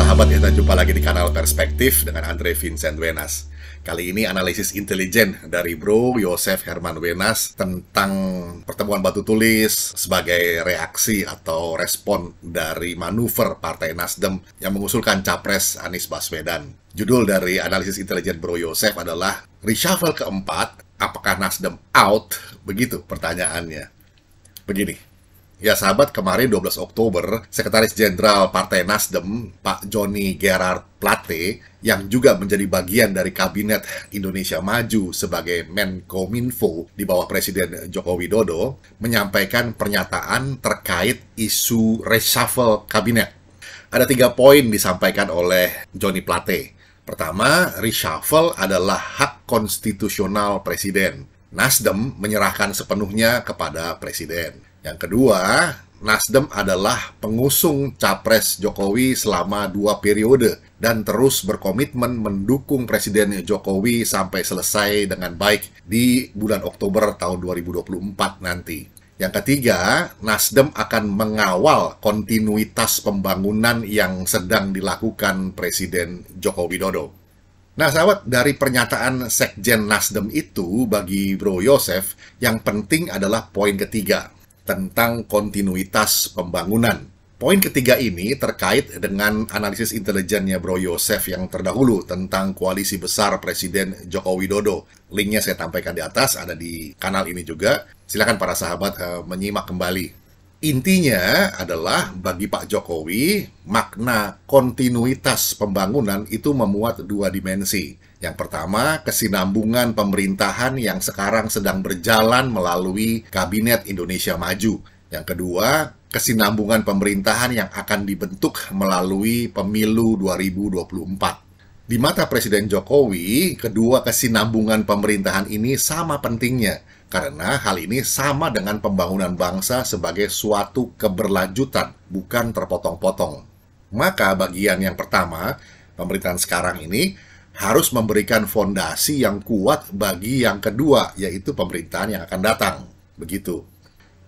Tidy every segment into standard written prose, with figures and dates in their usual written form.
sahabat, kita jumpa lagi di kanal Perspektif dengan Andre Vincent Wenas. Kali ini analisis intelijen dari Bro Yosef Herman Wenas tentang pertemuan batu tulis sebagai reaksi atau respon dari manuver Partai Nasdem yang mengusulkan Capres Anies Baswedan. Judul dari analisis intelijen Bro Yosef adalah Reshuffle keempat, apakah Nasdem out? Begitu pertanyaannya. Begini. Ya sahabat, kemarin 12 Oktober, Sekretaris Jenderal Partai Nasdem, Pak Joni Gerard Plate, yang juga menjadi bagian dari Kabinet Indonesia Maju sebagai Menkominfo di bawah Presiden Joko Widodo, menyampaikan pernyataan terkait isu reshuffle kabinet. Ada 3 poin disampaikan oleh Joni Plate. Pertama, reshuffle adalah hak konstitusional Presiden. Nasdem menyerahkan sepenuhnya kepada Presiden. Yang kedua, Nasdem adalah pengusung Capres Jokowi selama 2 periode dan terus berkomitmen mendukung Presiden Jokowi sampai selesai dengan baik di bulan Oktober tahun 2024 nanti. Yang ketiga, Nasdem akan mengawal kontinuitas pembangunan yang sedang dilakukan Presiden Joko Widodo. Nah sahabat, dari pernyataan Sekjen Nasdem itu bagi Bro Yosef, yang penting adalah poin ketiga, tentang kontinuitas pembangunan. Poin ketiga ini terkait dengan analisis intelijennya Bro Yosef yang terdahulu tentang koalisi besar Presiden Joko Widodo. Linknya saya tampilkan di atas, ada di kanal ini juga. Silakan para sahabat menyimak kembali. Intinya adalah bagi Pak Jokowi, makna kontinuitas pembangunan itu memuat 2 dimensi. Yang pertama, kesinambungan pemerintahan yang sekarang sedang berjalan melalui Kabinet Indonesia Maju. Yang kedua, kesinambungan pemerintahan yang akan dibentuk melalui Pemilu 2024. Di mata Presiden Jokowi, kedua kesinambungan pemerintahan ini sama pentingnya, karena hal ini sama dengan pembangunan bangsa sebagai suatu keberlanjutan, bukan terpotong-potong. Maka bagian yang pertama, pemerintahan sekarang ini harus memberikan fondasi yang kuat bagi yang kedua, yaitu pemerintahan yang akan datang. Begitu.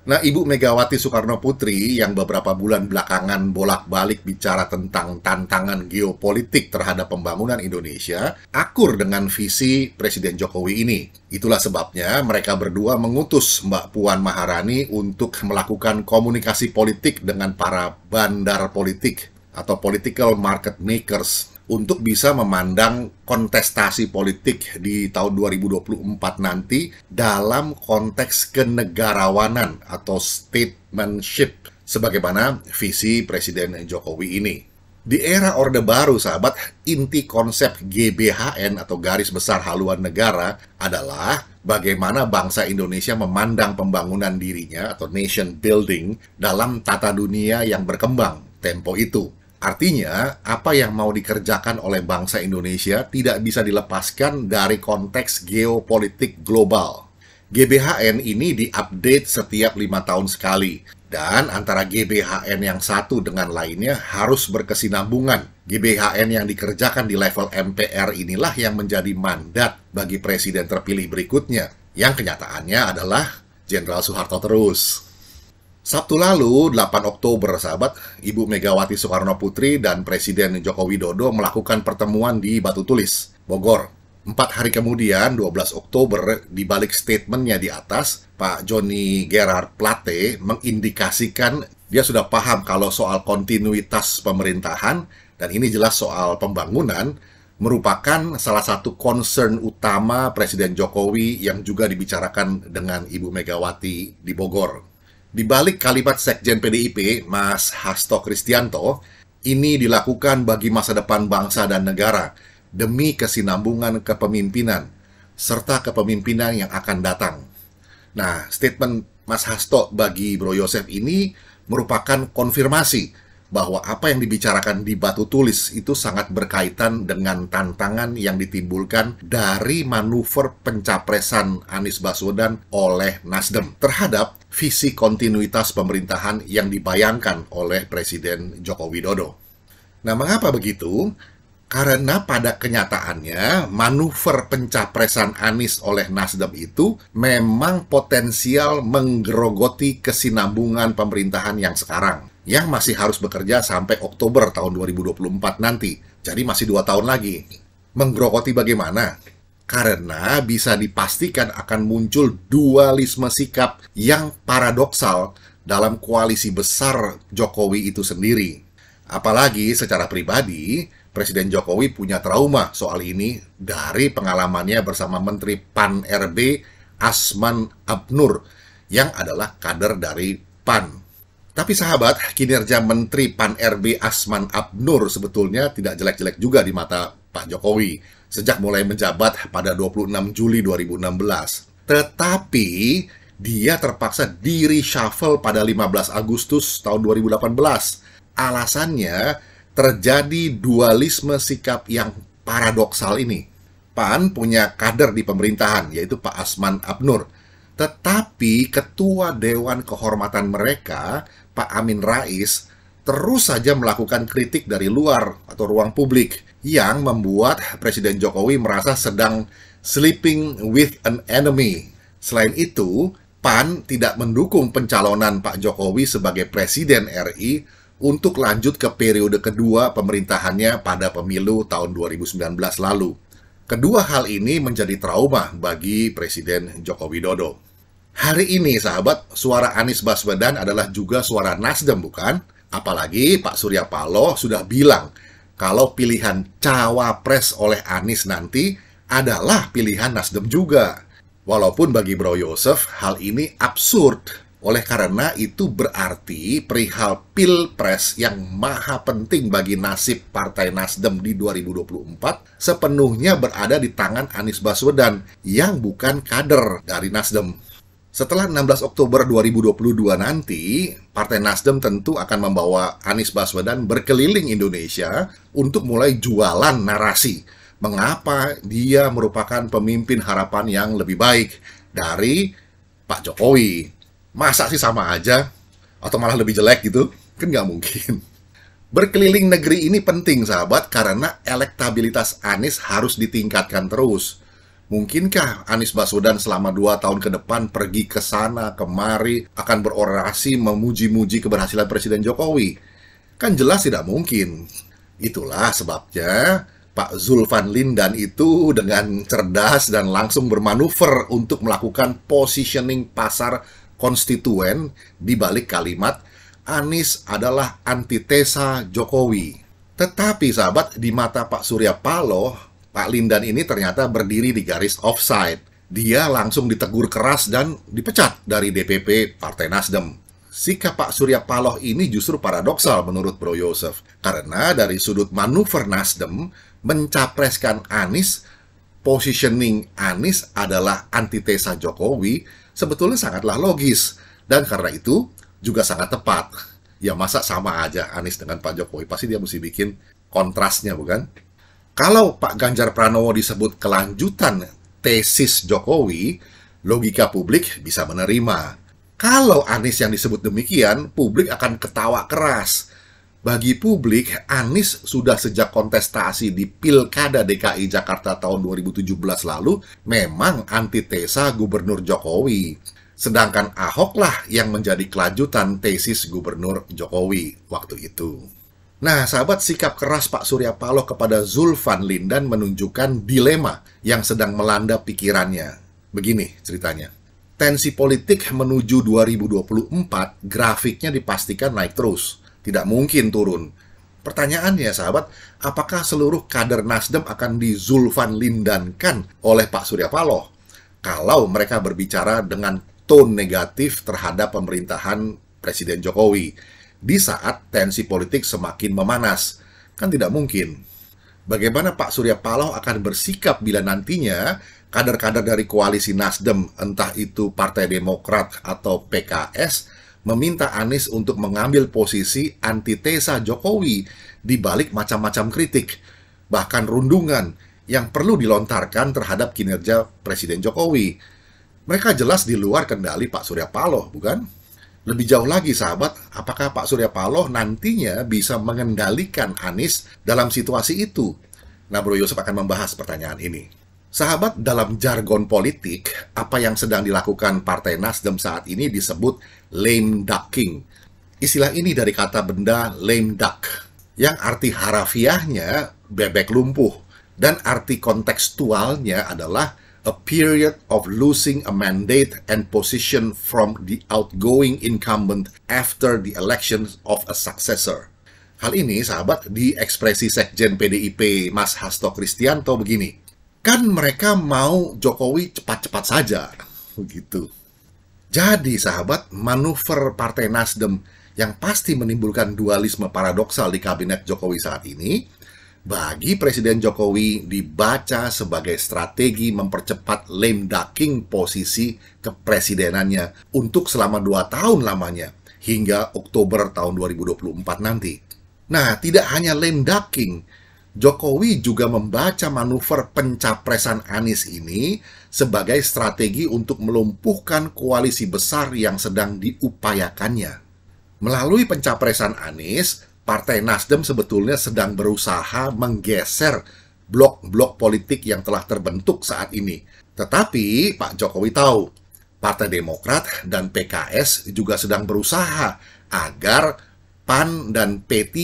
Nah, Ibu Megawati Soekarno Putri yang beberapa bulan belakangan bolak-balik bicara tentang tantangan geopolitik terhadap pembangunan Indonesia, akur dengan visi Presiden Jokowi ini. Itulah sebabnya mereka berdua mengutus Mbak Puan Maharani untuk melakukan komunikasi politik dengan para bandar politik atau political market makers untuk bisa memandang kontestasi politik di tahun 2024 nanti dalam konteks kenegarawanan atau statesmanship sebagaimana visi Presiden Jokowi ini. Di era Orde Baru, sahabat, inti konsep GBHN atau Garis Besar Haluan Negara adalah bagaimana bangsa Indonesia memandang pembangunan dirinya atau nation building dalam tata dunia yang berkembang tempo itu. Artinya, apa yang mau dikerjakan oleh bangsa Indonesia tidak bisa dilepaskan dari konteks geopolitik global. GBHN ini diupdate setiap 5 tahun sekali, dan antara GBHN yang satu dengan lainnya harus berkesinambungan. GBHN yang dikerjakan di level MPR inilah yang menjadi mandat bagi presiden terpilih berikutnya, yang kenyataannya adalah Jenderal Soeharto terus. Sabtu lalu, 8 Oktober, sahabat, Ibu Megawati Soekarno Putri dan Presiden Joko Widodo melakukan pertemuan di Batu Tulis, Bogor. 4 hari kemudian, 12 Oktober, di balik statementnya di atas, Pak Joni Gerard Plate mengindikasikan dia sudah paham kalau soal kontinuitas pemerintahan, dan ini jelas soal pembangunan, merupakan salah satu concern utama Presiden Jokowi yang juga dibicarakan dengan Ibu Megawati di Bogor. Di balik kalimat Sekjen PDIP, Mas Hasto Kristianto, ini dilakukan bagi masa depan bangsa dan negara, demi kesinambungan kepemimpinan, serta kepemimpinan yang akan datang. Nah, statement Mas Hasto bagi Bro Yosef ini merupakan konfirmasi bahwa apa yang dibicarakan di Batu Tulis itu sangat berkaitan dengan tantangan yang ditimbulkan dari manuver pencapresan Anies Baswedan oleh Nasdem terhadap visi kontinuitas pemerintahan yang dibayangkan oleh Presiden Joko Widodo. Nah, mengapa begitu? Karena pada kenyataannya, manuver pencapresan Anies oleh Nasdem itu memang potensial menggerogoti kesinambungan pemerintahan yang sekarang. yang masih harus bekerja sampai Oktober tahun 2024 nanti. Jadi masih 2 tahun lagi. Menggerogoti bagaimana? Karena bisa dipastikan akan muncul dualisme sikap yang paradoksal dalam koalisi besar Jokowi itu sendiri. Apalagi secara pribadi, Presiden Jokowi punya trauma soal ini dari pengalamannya bersama Menteri Pan-RB Asman Abnur yang adalah kader dari PAN. Tapi sahabat, kinerja Menteri Pan-RB Asman Abnur sebetulnya tidak jelek-jelek juga di mata Pak Jokowi sejak mulai menjabat pada 26 Juli 2016. Tetapi dia terpaksa di-reshuffle pada 15 Agustus tahun 2018. Alasannya terjadi dualisme sikap yang paradoksal ini. PAN punya kader di pemerintahan, yaitu Pak Asman Abnur. Tetapi Ketua Dewan Kehormatan mereka, Pak Amin Rais, terus saja melakukan kritik dari luar atau ruang publik yang membuat Presiden Jokowi merasa sedang sleeping with an enemy. Selain itu, PAN tidak mendukung pencalonan Pak Jokowi sebagai Presiden RI untuk lanjut ke periode kedua pemerintahannya pada pemilu tahun 2019 lalu. Kedua hal ini menjadi trauma bagi Presiden Joko Widodo. Hari ini, sahabat, suara Anies Baswedan adalah juga suara Nasdem, bukan? Apalagi Pak Surya Paloh sudah bilang kalau pilihan cawapres oleh Anies nanti adalah pilihan Nasdem juga. Walaupun bagi Bro Yosef, hal ini absurd. Oleh karena itu berarti perihal Pilpres yang maha penting bagi nasib Partai Nasdem di 2024 sepenuhnya berada di tangan Anies Baswedan yang bukan kader dari Nasdem. Setelah 16 Oktober 2022 nanti, Partai Nasdem tentu akan membawa Anies Baswedan berkeliling Indonesia untuk mulai jualan narasi. Mengapa dia merupakan pemimpin harapan yang lebih baik dari Pak Jokowi? Masa sih sama aja? Atau malah lebih jelek gitu? Kan nggak mungkin. Berkeliling negeri ini penting, sahabat, karena elektabilitas Anies harus ditingkatkan terus. Mungkinkah Anies Baswedan selama 2 tahun ke depan pergi ke sana, kemari, akan berorasi memuji-muji keberhasilan Presiden Jokowi? Kan jelas tidak mungkin. Itulah sebabnya Pak Zulfan Lindan itu dengan cerdas dan langsung bermanuver untuk melakukan positioning pasar konstituen di balik kalimat Anies adalah antitesa Jokowi. Tetapi sahabat, di mata Pak Surya Paloh, Pak Lindan ini ternyata berdiri di garis offside. Dia langsung ditegur keras dan dipecat dari DPP Partai Nasdem. Sikap Pak Surya Paloh ini justru paradoksal menurut Bro Yosef. Karena dari sudut manuver Nasdem, mencapreskan Anies, positioning Anies adalah antitesa Jokowi, sebetulnya sangatlah logis. Dan karena itu juga sangat tepat. Ya masa sama aja Anies dengan Pak Jokowi, pasti dia mesti bikin kontrasnya, bukan? Kalau Pak Ganjar Pranowo disebut kelanjutan tesis Jokowi, logika publik bisa menerima. Kalau Anies yang disebut demikian, publik akan ketawa keras. Bagi publik, Anies sudah sejak kontestasi di Pilkada DKI Jakarta tahun 2017 lalu memang antitesa Gubernur Jokowi. Sedangkan Ahoklah yang menjadi kelanjutan tesis Gubernur Jokowi waktu itu. Nah, sahabat, sikap keras Pak Surya Paloh kepada Zulfan Lindan menunjukkan dilema yang sedang melanda pikirannya. Begini ceritanya. Tensi politik menuju 2024, grafiknya dipastikan naik terus. Tidak mungkin turun. Pertanyaannya, sahabat, apakah seluruh kader Nasdem akan di-Zulfan Lindankan oleh Pak Surya Paloh? Kalau mereka berbicara dengan tone negatif terhadap pemerintahan Presiden Jokowi di saat tensi politik semakin memanas. Kan tidak mungkin. Bagaimana Pak Surya Paloh akan bersikap bila nantinya kader-kader dari koalisi Nasdem, entah itu Partai Demokrat atau PKS, meminta Anies untuk mengambil posisi antitesa Jokowi di balik macam-macam kritik, bahkan rundungan yang perlu dilontarkan terhadap kinerja Presiden Jokowi. Mereka jelas di luar kendali Pak Surya Paloh, bukan? Lebih jauh lagi, sahabat, apakah Pak Surya Paloh nantinya bisa mengendalikan Anies dalam situasi itu? Nah, Bro Yosef akan membahas pertanyaan ini. Sahabat, dalam jargon politik, apa yang sedang dilakukan Partai Nasdem saat ini disebut lame ducking. Istilah ini dari kata benda lame duck, yang arti harafiahnya bebek lumpuh, dan arti kontekstualnya adalah a period of losing a mandate and position from the outgoing incumbent after the election of a successor. Hal ini, sahabat, diekspresi Sekjen PDIP Mas Hasto Kristianto begini, kan mereka mau Jokowi cepat-cepat saja, begitu. Jadi, sahabat, manuver Partai Nasdem yang pasti menimbulkan dualisme paradoksal di kabinet Jokowi saat ini, bagi Presiden Jokowi dibaca sebagai strategi mempercepat lame ducking posisi kepresidenannya untuk selama 2 tahun lamanya, hingga Oktober tahun 2024 nanti. Nah, tidak hanya lame ducking, Jokowi juga membaca manuver pencapresan Anies ini sebagai strategi untuk melumpuhkan koalisi besar yang sedang diupayakannya. Melalui pencapresan Anies, Partai Nasdem sebetulnya sedang berusaha menggeser blok-blok politik yang telah terbentuk saat ini. Tetapi Pak Jokowi tahu, Partai Demokrat dan PKS juga sedang berusaha agar PAN dan P3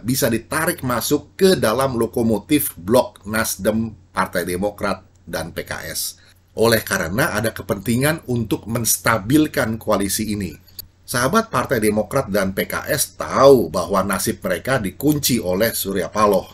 bisa ditarik masuk ke dalam lokomotif blok Nasdem, Partai Demokrat, dan PKS. Oleh karena ada kepentingan untuk menstabilkan koalisi ini. Sahabat Partai Demokrat dan PKS tahu bahwa nasib mereka dikunci oleh Surya Paloh.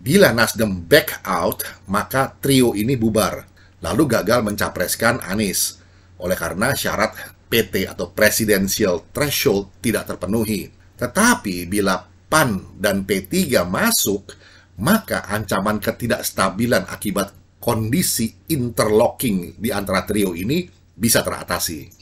Bila Nasdem back out, maka trio ini bubar, lalu gagal mencapreskan Anies. Oleh karena syarat PT atau Presidential Threshold tidak terpenuhi. Tetapi bila PAN dan P3 masuk, maka ancaman ketidakstabilan akibat kondisi interlocking di antara trio ini bisa teratasi.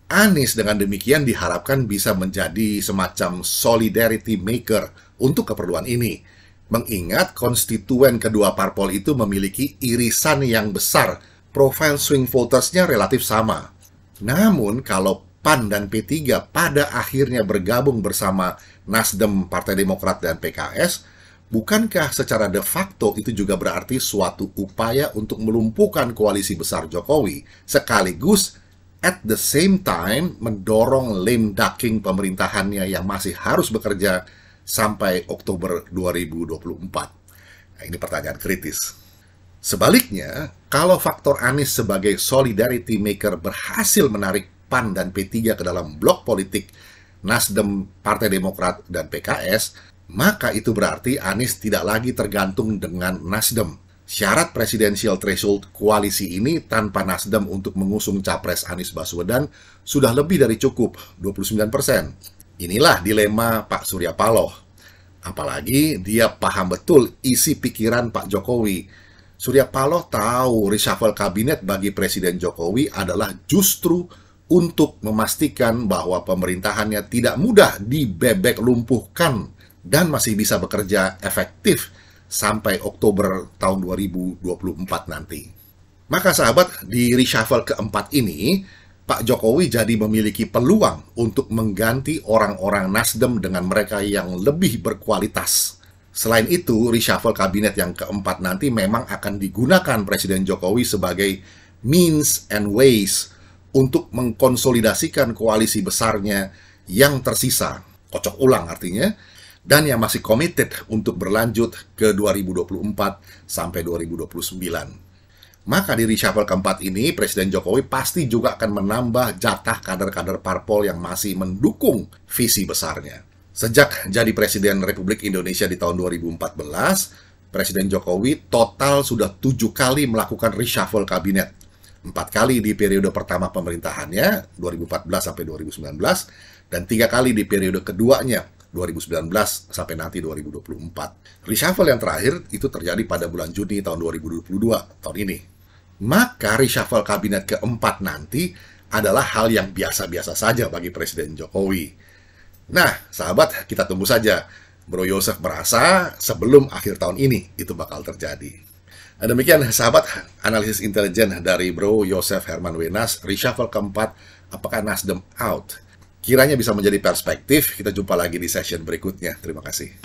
Anies dengan demikian diharapkan bisa menjadi semacam solidarity maker untuk keperluan ini, mengingat konstituen kedua parpol itu memiliki irisan yang besar, profil swing votersnya relatif sama. Namun kalau PAN dan P3 pada akhirnya bergabung bersama Nasdem, Partai Demokrat, dan PKS, bukankah secara de facto itu juga berarti suatu upaya untuk melumpuhkan koalisi besar Jokowi, sekaligus at the same time mendorong lame ducking pemerintahannya yang masih harus bekerja sampai Oktober 2024? Nah, ini pertanyaan kritis. Sebaliknya, kalau faktor Anies sebagai solidarity maker berhasil menarik PAN dan P3 ke dalam blok politik Nasdem, Partai Demokrat, dan PKS, maka itu berarti Anies tidak lagi tergantung dengan Nasdem. Syarat presidensial threshold koalisi ini tanpa Nasdem untuk mengusung capres Anies Baswedan sudah lebih dari cukup, 29%. Inilah dilema Pak Surya Paloh. Apalagi dia paham betul isi pikiran Pak Jokowi. Surya Paloh tahu reshuffle kabinet bagi Presiden Jokowi adalah justru untuk memastikan bahwa pemerintahannya tidak mudah dibebek lumpuhkan dan masih bisa bekerja efektif sampai Oktober tahun 2024 nanti. Maka sahabat, di reshuffle keempat ini, Pak Jokowi jadi memiliki peluang untuk mengganti orang-orang Nasdem dengan mereka yang lebih berkualitas. Selain itu, reshuffle kabinet yang keempat nanti memang akan digunakan Presiden Jokowi sebagai means and ways untuk mengkonsolidasikan koalisi besarnya yang tersisa, kocok ulang artinya, dan yang masih committed untuk berlanjut ke 2024 sampai 2029. Maka di reshuffle keempat ini, Presiden Jokowi pasti juga akan menambah jatah kader-kader parpol yang masih mendukung visi besarnya. Sejak jadi Presiden Republik Indonesia di tahun 2014, Presiden Jokowi total sudah 7 kali melakukan reshuffle kabinet. 4 kali di periode pertama pemerintahannya, 2014 sampai 2019, dan 3 kali di periode keduanya, 2019 sampai nanti 2024. Reshuffle yang terakhir itu terjadi pada bulan Juni tahun 2022, tahun ini. Maka reshuffle kabinet keempat nanti adalah hal yang biasa-biasa saja bagi Presiden Jokowi. Nah, sahabat, kita tunggu saja. Bro Yosef merasa sebelum akhir tahun ini itu bakal terjadi. Nah, demikian sahabat, analisis intelijen dari Bro Yosef Herman Wenas, reshuffle keempat, apakah Nasdem out? Kiranya bisa menjadi perspektif. Kita jumpa lagi di session berikutnya. Terima kasih.